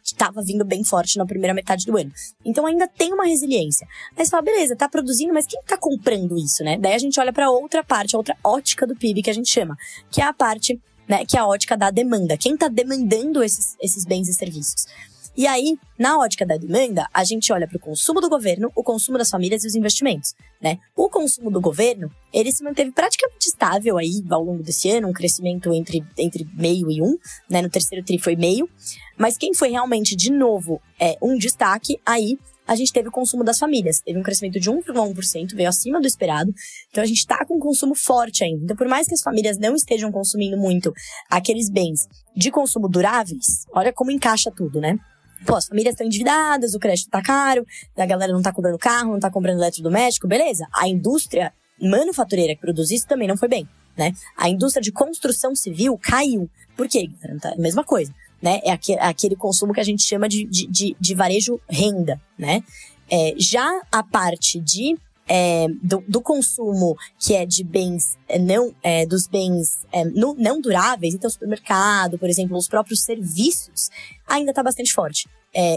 estava vindo bem forte na primeira metade do ano. Então ainda tem uma resiliência. Aí você fala, beleza, tá produzindo, mas quem tá comprando isso, né? Daí a gente olha pra outra parte, a outra ótica do PIB que a gente chama, que é a parte, né? Que é a ótica da demanda. Quem tá demandando esses bens e serviços? E aí, na ótica da demanda, a gente olha para o consumo do governo, o consumo das famílias e os investimentos, né? O consumo do governo, ele se manteve praticamente estável aí ao longo desse ano, um crescimento entre 0,5 e 1, né? No terceiro tri foi 0,5, mas quem foi realmente, de novo, um destaque, aí a gente teve o consumo das famílias. Teve um crescimento de 1,1%, veio acima do esperado. Então a gente tá com um consumo forte ainda. Então por mais que as famílias não estejam consumindo muito aqueles bens de consumo duráveis, olha como encaixa tudo, né? Pô, as famílias estão endividadas, o crédito tá caro, a galera não tá comprando carro, não tá comprando eletrodoméstico, beleza. A indústria manufatureira que produz isso também não foi bem, né? A indústria de construção civil caiu. Por quê? A mesma coisa. né? É aquele consumo que a gente chama de varejo renda, né? Já a parte do consumo que é de bens dos bens não duráveis, então supermercado, por exemplo, os próprios serviços, ainda está bastante forte.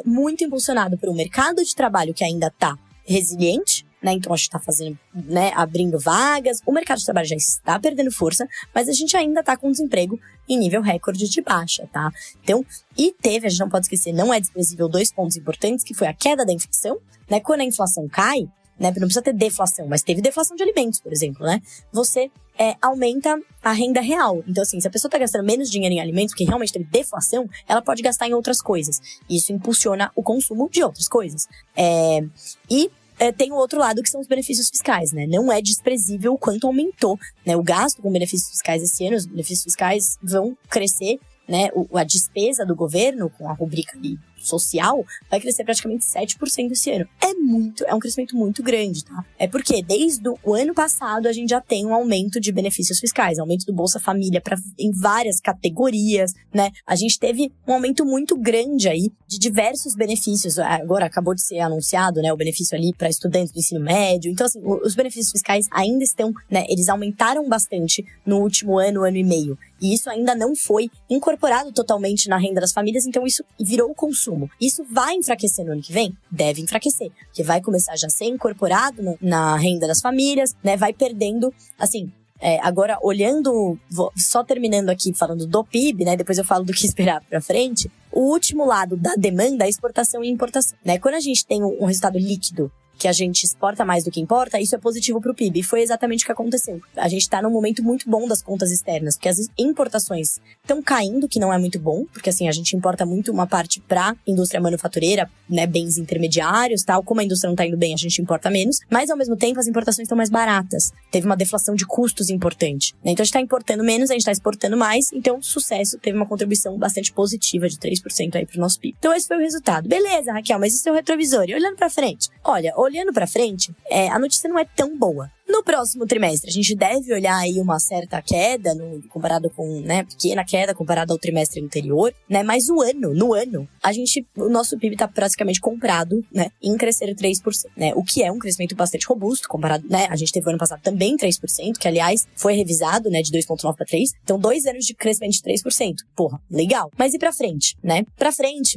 Muito impulsionado por um mercado de trabalho que ainda está resiliente, né? Então a gente está fazendo, né, abrindo vagas, o mercado de trabalho já está perdendo força, mas a gente ainda está com desemprego em nível recorde de baixa, tá? Então, a gente não pode esquecer, não é desprezível 2 pontos importantes, que foi a queda da inflação, né? Quando a inflação cai, né, não precisa ter deflação, mas teve deflação de alimentos, por exemplo, né? Você aumenta a renda real. Então, assim, se a pessoa está gastando menos dinheiro em alimentos, porque realmente teve deflação, ela pode gastar em outras coisas. Isso impulsiona o consumo de outras coisas. Tem o outro lado, que são os benefícios fiscais, né? Não é desprezível o quanto aumentou, né, o gasto com benefícios fiscais esse ano. Os benefícios fiscais vão crescer, né? A despesa do governo, com a rubrica ali social, vai crescer praticamente 7% esse ano. É um crescimento muito grande, tá? É porque desde o ano passado a gente já tem um aumento de benefícios fiscais, aumento do Bolsa Família em várias categorias, né? A gente teve um aumento muito grande aí de diversos benefícios. Agora acabou de ser anunciado, né, o benefício ali para estudantes do ensino médio. Então, assim, os benefícios fiscais ainda estão, né, eles aumentaram bastante no último ano e meio. E isso ainda não foi incorporado totalmente na renda das famílias, então isso virou o consumo. Isso vai enfraquecer no ano que vem? Deve enfraquecer, porque vai começar já a ser incorporado na renda das famílias, né? Vai perdendo, assim... agora, só terminando aqui falando do PIB, né? Depois eu falo do que esperar pra frente. O último lado da demanda é exportação e importação, né? Quando a gente tem um resultado líquido, que a gente exporta mais do que importa, isso é positivo para o PIB. E foi exatamente o que aconteceu. A gente está num momento muito bom das contas externas, porque as importações estão caindo, que não é muito bom, porque assim, a gente importa muito uma parte para indústria manufatureira, né, bens intermediários, tal. Como a indústria não está indo bem, a gente importa menos, mas ao mesmo tempo as importações estão mais baratas. Teve uma deflação de custos importante, né? Então a gente está importando menos, a gente está exportando mais, então sucesso, teve uma contribuição bastante positiva de 3% aí para o nosso PIB. Então esse foi o resultado. Beleza, Raquel, mas e seu retrovisor? E olhando para frente? Olha, olhando pra frente, a notícia não é tão boa. No próximo trimestre, a gente deve olhar aí uma certa queda, comparado com, né, pequena queda comparado ao trimestre anterior, né, mas no ano, o nosso PIB tá praticamente comprado, né, em crescer 3%, né, o que é um crescimento bastante robusto, comparado, né, a gente teve o ano passado também 3%, que aliás foi revisado, né, de 2,9 para 3, então 2 anos de crescimento de 3%, porra, legal. Mas e pra frente, né,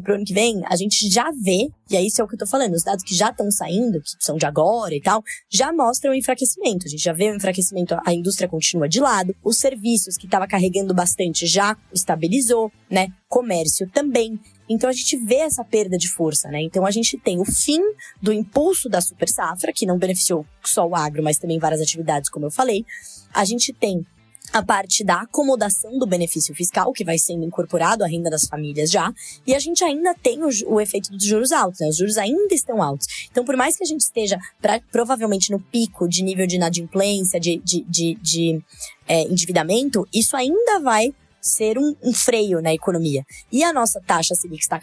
pro ano que vem, a gente já vê, e é isso é o que eu tô falando, os dados que já estão saindo, que são de agora e tal, já mostram o enfraquecimento. A gente já vê o enfraquecimento, a indústria continua de lado, os serviços que estava carregando bastante já estabilizou, né? Comércio também. Então a gente vê essa perda de força, né? Então a gente tem o fim do impulso da super safra, que não beneficiou só o agro, mas também várias atividades, como eu falei. A gente tem a parte da acomodação do benefício fiscal, que vai sendo incorporado à renda das famílias já, e a gente ainda tem o efeito dos juros altos, né? Os juros ainda estão altos. Então, por mais que a gente esteja provavelmente no pico de nível de inadimplência, de endividamento, isso ainda vai ser um freio na economia. E a nossa taxa Selic está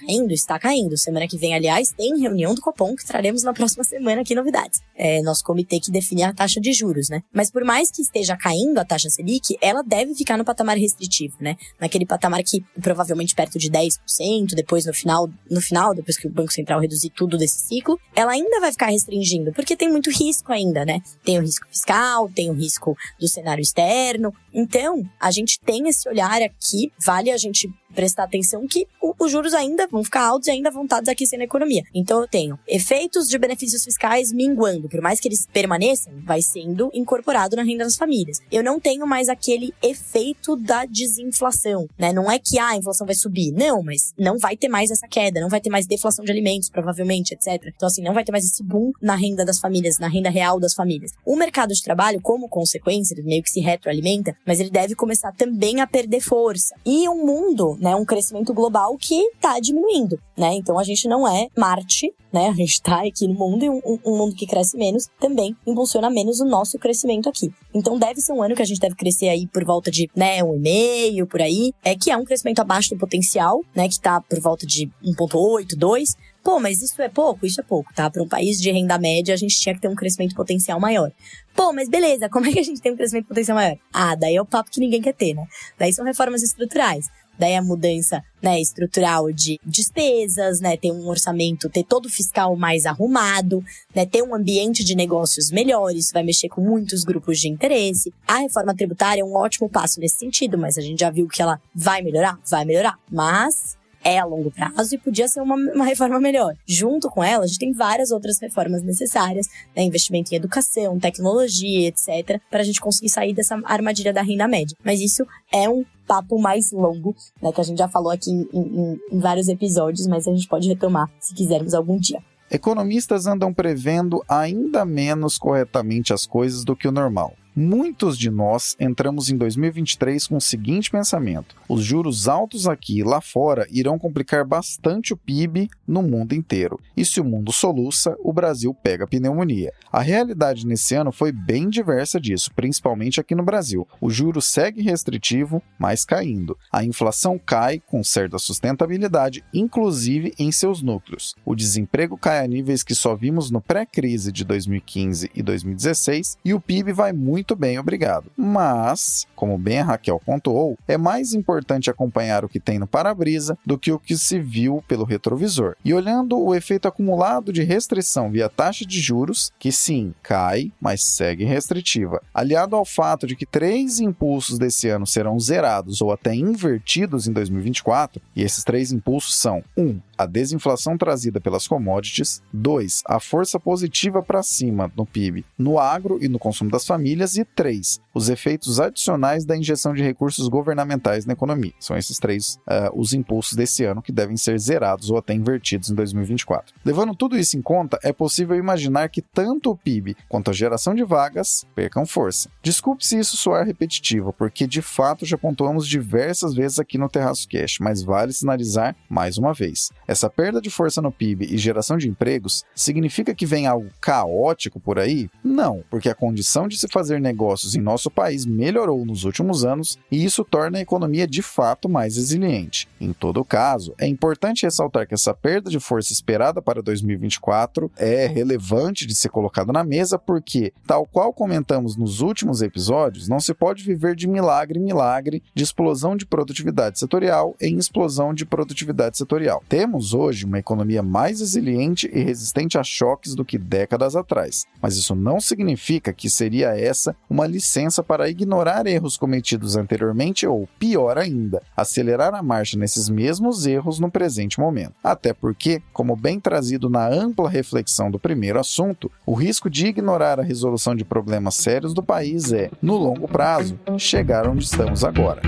caindo. Semana que vem, aliás, tem reunião do Copom, que traremos na próxima semana aqui novidades. Nosso comitê que define a taxa de juros, né? Mas por mais que esteja caindo a taxa Selic, ela deve ficar no patamar restritivo, né? Naquele patamar que provavelmente perto de 10%, depois no final, depois que o Banco Central reduzir tudo desse ciclo, ela ainda vai ficar restringindo, porque tem muito risco ainda, né? Tem o risco fiscal, tem o risco do cenário externo. Então, a gente tem esse olhar aqui, vale a gente prestar atenção que os juros ainda vão ficar altos e ainda vão estar desaquecendo a economia. Então eu tenho efeitos de benefícios fiscais minguando, por mais que eles permaneçam, vai sendo incorporado na renda das famílias. Eu não tenho mais aquele efeito da desinflação, né? Não é que a inflação vai subir, não, mas não vai ter mais essa queda, não vai ter mais deflação de alimentos, provavelmente, etc. Então assim, não vai ter mais esse boom na renda das famílias, na renda real das famílias. O mercado de trabalho, como consequência, ele meio que se retroalimenta, mas ele deve começar também a perder força. E um mundo, né, um crescimento global que tá diminuindo, né? Então a gente não é Marte, né? A gente tá aqui no mundo e um mundo que cresce menos também impulsiona menos o nosso crescimento aqui. Então deve ser um ano que a gente deve crescer aí por volta de, né, 1,5 por aí, que é um crescimento abaixo do potencial, né, que tá por volta de 1,8, 2. Pô, mas isso é pouco? Isso é pouco, tá? Para um país de renda média, a gente tinha que ter um crescimento potencial maior. Pô, mas beleza, como é que a gente tem um crescimento potencial maior? Daí é o papo que ninguém quer ter, né? Daí são reformas estruturais. Daí a mudança, né, estrutural de despesas, né, ter um orçamento, ter todo o fiscal mais arrumado, né, ter um ambiente de negócios melhores, vai mexer com muitos grupos de interesse. A reforma tributária é um ótimo passo nesse sentido, mas a gente já viu que ela vai melhorar, mas é a longo prazo e podia ser uma reforma melhor. Junto com ela, a gente tem várias outras reformas necessárias, né, investimento em educação, tecnologia, etc., para a gente conseguir sair dessa armadilha da renda média. Mas isso é um papo mais longo, né, que a gente já falou aqui em vários episódios, mas a gente pode retomar se quisermos algum dia. Economistas andam prevendo ainda menos corretamente as coisas do que o normal. Muitos de nós entramos em 2023 com o seguinte pensamento: os juros altos aqui e lá fora irão complicar bastante o PIB no mundo inteiro. E se o mundo soluça, o Brasil pega pneumonia. A realidade nesse ano foi bem diversa disso, principalmente aqui no Brasil. O juro segue restritivo, mas caindo. A inflação cai com certa sustentabilidade, inclusive em seus núcleos. O desemprego cai a níveis que só vimos no pré-crise de 2015 e 2016 e o PIB vai muito bem, obrigado. Mas, como bem a Raquel pontuou, é mais importante acompanhar o que tem no para-brisa do que o que se viu pelo retrovisor. E olhando o efeito acumulado de restrição via taxa de juros, que sim, cai, mas segue restritiva, aliado ao fato de que 3 impulsos desse ano serão zerados ou até invertidos em 2024, e esses 3 impulsos são: 1. A desinflação trazida pelas commodities; 2. A força positiva para cima no PIB, no agro e no consumo das famílias; e 3. Os efeitos adicionais da injeção de recursos governamentais na economia. São esses 3 os impulsos desse ano que devem ser zerados ou até invertidos em 2024. Levando tudo isso em conta, é possível imaginar que tanto o PIB quanto a geração de vagas percam força. Desculpe se isso soar repetitivo, porque de fato já pontuamos diversas vezes aqui no Terraço Cash, mas vale sinalizar mais uma vez. Essa perda de força no PIB e geração de empregos significa que vem algo caótico por aí? Não, porque a condição de se fazer negócios em nosso país melhorou nos últimos anos e isso torna a economia de fato mais resiliente. Em todo caso, é importante ressaltar que essa perda de força esperada para 2024 é relevante de ser colocada na mesa porque, tal qual comentamos nos últimos episódios, não se pode viver de milagre em milagre, de explosão de produtividade setorial em explosão de produtividade setorial. Temos hoje uma economia mais resiliente e resistente a choques do que décadas atrás, mas isso não significa que seria essa uma licença para ignorar erros cometidos anteriormente ou, pior ainda, acelerar a marcha nesses mesmos erros no presente momento. Até porque, como bem trazido na ampla reflexão do primeiro assunto, o risco de ignorar a resolução de problemas sérios do país é, no longo prazo, chegar onde estamos agora.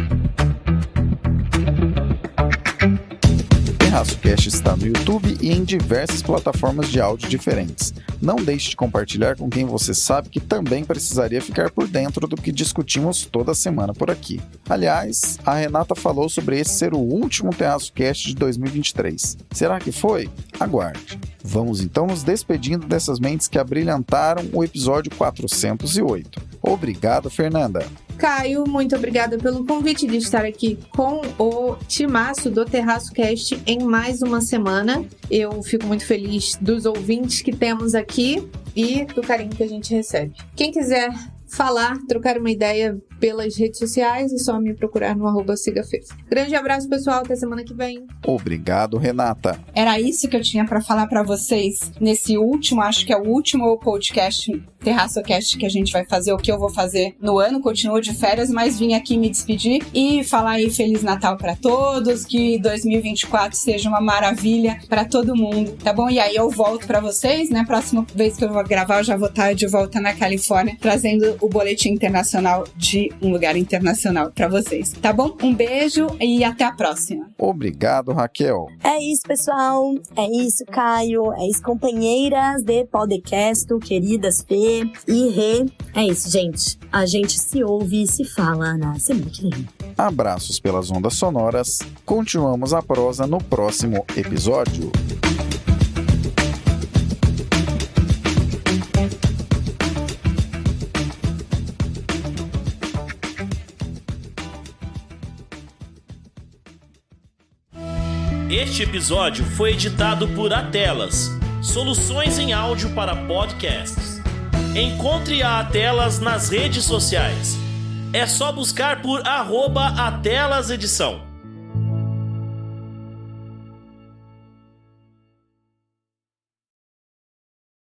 Terraço Cash está no YouTube e em diversas plataformas de áudio diferentes. Não deixe de compartilhar com quem você sabe que também precisaria ficar por dentro do que discutimos toda semana por aqui. Aliás, a Renata falou sobre esse ser o último Terraço Cash de 2023. Será que foi? Aguarde. Vamos então nos despedindo dessas mentes que abrilhantaram o episódio 408. Obrigado, Fernanda. Caio, muito obrigada pelo convite de estar aqui com o timaço do Terraço Cast em mais uma semana. Eu fico muito feliz dos ouvintes que temos aqui e do carinho que a gente recebe. Quem quiser falar, trocar uma ideia pelas redes sociais, é só me procurar no @sigafez. Grande abraço, pessoal, até semana que vem. Obrigado, Renata. Era isso que eu tinha para falar para vocês nesse último, acho que é o último podcast Terraço Cast que a gente vai fazer, o que eu vou fazer no ano. Continuo de férias, mas vim aqui me despedir e falar aí Feliz Natal para todos, que 2024 seja uma maravilha para todo mundo, tá bom? E aí eu volto para vocês, né? Próxima vez que eu vou gravar, eu já vou estar de volta na Califórnia, trazendo o boletim internacional de um lugar internacional para vocês, tá bom? Um beijo e até a próxima. Obrigado, Raquel. É isso, pessoal. É isso, Caio. É isso, companheiras de podcast, queridas Fê e Rê. É isso, gente. A gente se ouve e se fala na semana que vem. Abraços pelas ondas sonoras. Continuamos a prosa no próximo episódio. Este episódio foi editado por Atelas, soluções em áudio para podcasts. Encontre a Atelas nas redes sociais. É só buscar por @AtelasEdição.